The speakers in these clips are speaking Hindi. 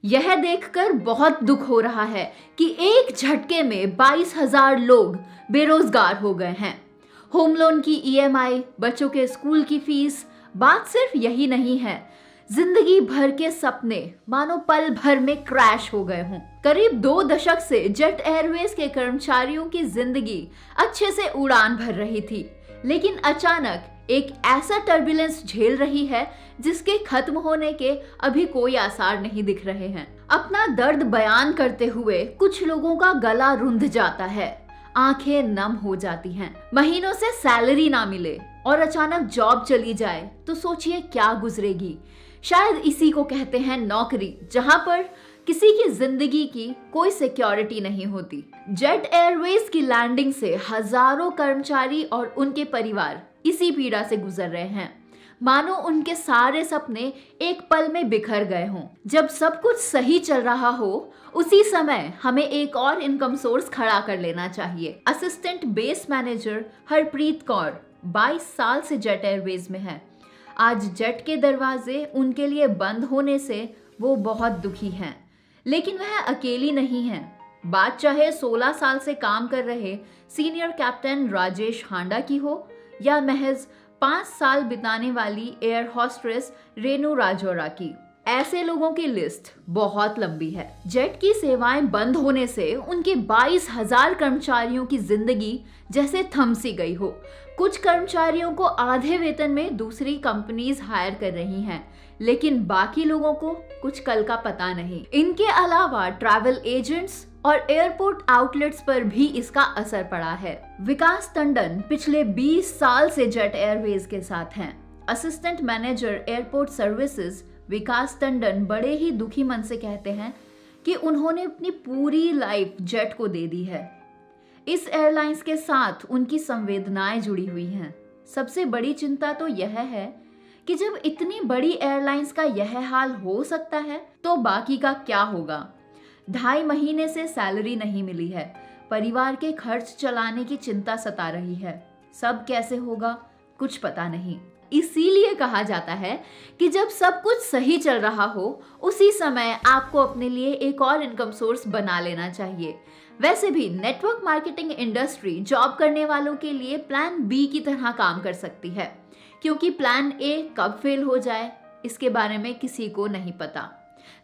यह देखकर बहुत दुख हो रहा है कि एक झटके में 22,000 लोग बेरोजगार हो गए हैं। होम लोन की ईएमआई, बच्चों के स्कूल की फीस, बात सिर्फ यही नहीं है, जिंदगी भर के सपने मानो पल भर में क्रैश हो गए हों। करीब 2 दशक से जेट एयरवेज के कर्मचारियों की जिंदगी अच्छे से उड़ान भर रही थी, लेकिन अचानक एक ऐसा टर्बुलेंस झेल रही है जिसके खत्म होने के अभी कोई आसार नहीं दिख रहे हैं। अपना दर्द बयान करते हुए कुछ लोगों का गला रुंध जाता है, आंखें नम हो जाती हैं। महीनों से सैलरी ना मिले और अचानक जॉब चली जाए तो सोचिए क्या गुजरेगी। शायद इसी को कहते हैं नौकरी, जहां पर किसी की जिंदगी की कोई सिक्योरिटी नहीं होती। जेट एयरवेज की लैंडिंग से हजारों कर्मचारी और उनके परिवार इसी पीड़ा से गुजर रहे हैं, मानो उनके सारे सपने एक पल में बिखर गए हों। जब सब कुछ सही चल रहा हो, उसी समय हमें एक और इनकम सोर्स खड़ा कर लेना चाहिए। Assistant base manager Harpreet Kaur 22 साल से जेट एयरवेज में है। आज जेट के दरवाजे उनके लिए बंद होने से वो बहुत दुखी हैं, लेकिन वह अकेली नहीं है। बात चाहे 16 साल से काम कर रहे सीनियर कैप्टन राजेश हांडा की हो या महज 5 साल बिताने वाली एयर हॉस्टेस रेनू राजौरा की, ऐसे लोगों की लिस्ट बहुत लंबी है। जेट की सेवाएं बंद होने से उनके 22,000 कर्मचारियों की जिंदगी जैसे थम सी गई हो। कुछ कर्मचारियों को आधे वेतन में दूसरी कंपनीज हायर कर रही हैं, लेकिन बाकी लोगों को कुछ कल का पता नहीं। इनके अलावा ट्रैवल एजेंट्स और एयरपोर्ट आउटलेट्स पर भी इसका असर पड़ा है। विकास टंडन पिछले 20 साल से जेट एयरवेज के साथ हैं। असिस्टेंट मैनेजर एयरपोर्ट सर्विसेज विकास टंडन बड़े ही दुखी मन से कहते हैं कि उन्होंने अपनी पूरी लाइफ जेट को दे दी है। इस एयरलाइंस के साथ उनकी संवेदनाएं जुड़ी हुई हैं। सबसे बड़ी चिंता तो यह है कि जब इतनी बड़ी एयरलाइंस का यह हाल हो सकता है तो बाकी का क्या होगा। 2.5 महीने से सैलरी नहीं मिली है, परिवार के खर्च चलाने की चिंता सता रही है। सब कैसे होगा कुछ पता नहीं। इसीलिए कहा जाता है कि जब सब कुछ सही चल रहा हो, उसी समय आपको अपने लिए एक और इनकम सोर्स बना लेना चाहिए। वैसे भी नेटवर्क मार्केटिंग इंडस्ट्री जॉब करने वालों के लिए प्लान बी की तरह काम कर सकती है, क्योंकि प्लान ए कब फेल हो जाए इसके बारे में किसी को नहीं पता।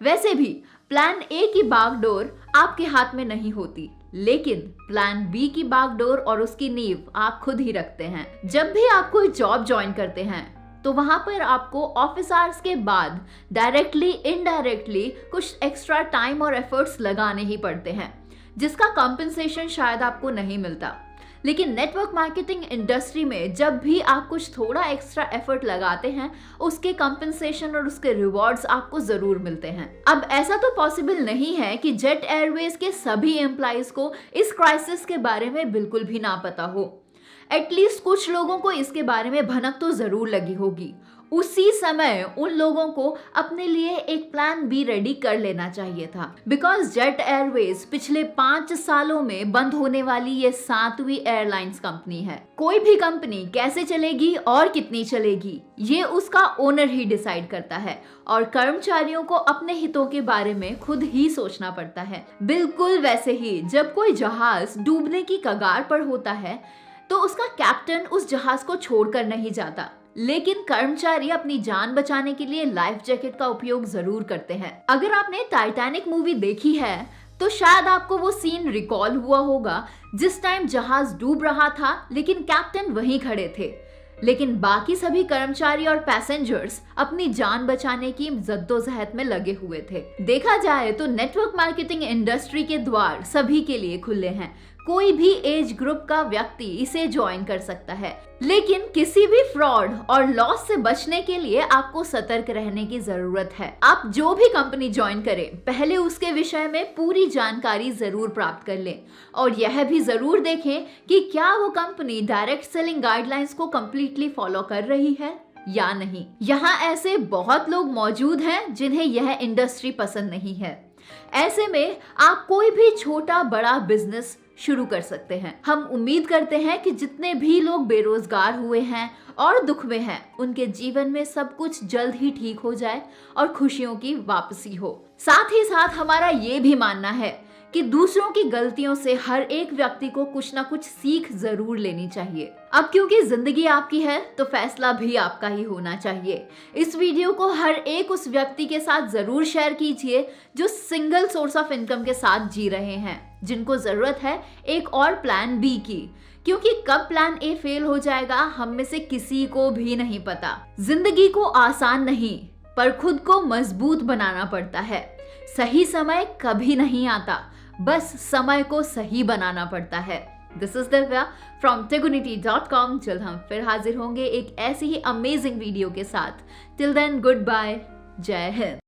वैसे भी प्लान ए की बागडोर आपके हाथ में नहीं होती, लेकिन प्लान बी की बागडोर और उसकी नींव आप खुद ही रखते हैं। जब भी आप कोई जॉब ज्वाइन करते हैं तो वहां पर आपको ऑफिस आवर्स के बाद डायरेक्टली इनडायरेक्टली कुछ एक्स्ट्रा टाइम और एफर्ट्स लगाने ही पड़ते हैं, जिसका कंपनसेशन शायद आपको नहीं मिलता। लेकिन नेटवर्क मार्केटिंग इंडस्ट्री में जब भी आप कुछ थोड़ा एक्स्ट्रा एफर्ट लगाते हैं, उसके कंपनसेशन और उसके रिवॉर्ड्स आपको जरूर मिलते हैं। अब ऐसा तो पॉसिबल नहीं है कि जेट एयरवेज के सभी एम्प्लॉइज को इस क्राइसिस के बारे में बिल्कुल भी ना पता हो। एटलीस्ट कुछ लोगों को इसके बारे में भनक तो जरूर लगी होगी। उसी समय उन लोगों को अपने लिए एक प्लान बी रेडी कर लेना चाहिए था। बिकॉज जेट एयरवेज पिछले 5 सालों में बंद होने वाली ये 7वीं एयरलाइंस कंपनी है। कोई भी कंपनी कैसे चलेगी और कितनी चलेगी, ये उसका ओनर ही डिसाइड करता है और कर्मचारियों को अपने हितों के बारे में खुद ही सोचना पड़ता है। बिल्कुल वैसे ही जब कोई जहाज डूबने की कगार पर होता है तो उसका कैप्टन उस जहाज को छोड़कर नहीं जाता, लेकिन कर्मचारी अपनी जान बचाने के लिए लाइफ जैकेट का उपयोग जरूर करते हैं। अगर आपने टाइटैनिक मूवी देखी है तो शायद आपको वो सीन रिकॉल हुआ होगा जिस टाइम जहाज डूब रहा था, लेकिन कैप्टन वहीं खड़े थे, लेकिन बाकी सभी कर्मचारी और पैसेंजर्स अपनी जान बचाने की जद्दोजहद में लगे हुए थे। देखा जाए तो नेटवर्क मार्केटिंग इंडस्ट्री के द्वार सभी के लिए खुले हैं। कोई भी एज ग्रुप का व्यक्ति इसे ज्वाइन कर सकता है, लेकिन किसी भी फ्रॉड और लॉस से बचने के लिए आपको सतर्क रहने की जरूरत है। आप जो भी कंपनी ज्वाइन करें, पहले उसके विषय में पूरी जानकारी जरूर प्राप्त कर लें और यह भी जरूर देखें कि क्या वो कंपनी डायरेक्ट सेलिंग गाइडलाइंस को कंप्लीटली फॉलो कर रही है या नहीं। यहाँ ऐसे बहुत लोग मौजूद हैं जिन्हें यह इंडस्ट्री पसंद नहीं है, ऐसे में आप कोई भी छोटा बड़ा बिजनेस शुरू कर सकते हैं। हम उम्मीद करते हैं कि जितने भी लोग बेरोजगार हुए हैं और दुख में हैं, उनके जीवन में सब कुछ जल्द ही ठीक हो जाए और खुशियों की वापसी हो। साथ ही साथ हमारा ये भी मानना है कि दूसरों की गलतियों से हर एक व्यक्ति को कुछ ना कुछ सीख जरूर लेनी चाहिए। अब क्योंकि जिंदगी आपकी है तो फैसला भी आपका ही होना चाहिए। इस वीडियो को हर एक उस व्यक्ति के साथ जरूर शेयर कीजिए जो सिंगल सोर्स ऑफ इनकम के साथ जी रहे हैं, जिनको जरूरत है एक और प्लान बी की, क्योंकि कब प्लान ए फेल हो जाएगा हम में से किसी को भी नहीं पता। जिंदगी को आसान नहीं पर खुद को मजबूत बनाना पड़ता है। सही समय कभी नहीं आता, बस समय को सही बनाना पड़ता है। This is Divya from tigunity.com। जल्द हम फिर हाजिर होंगे एक ऐसी ही अमेजिंग वीडियो के साथ। टिल देन गुड बाय, जय हिंद।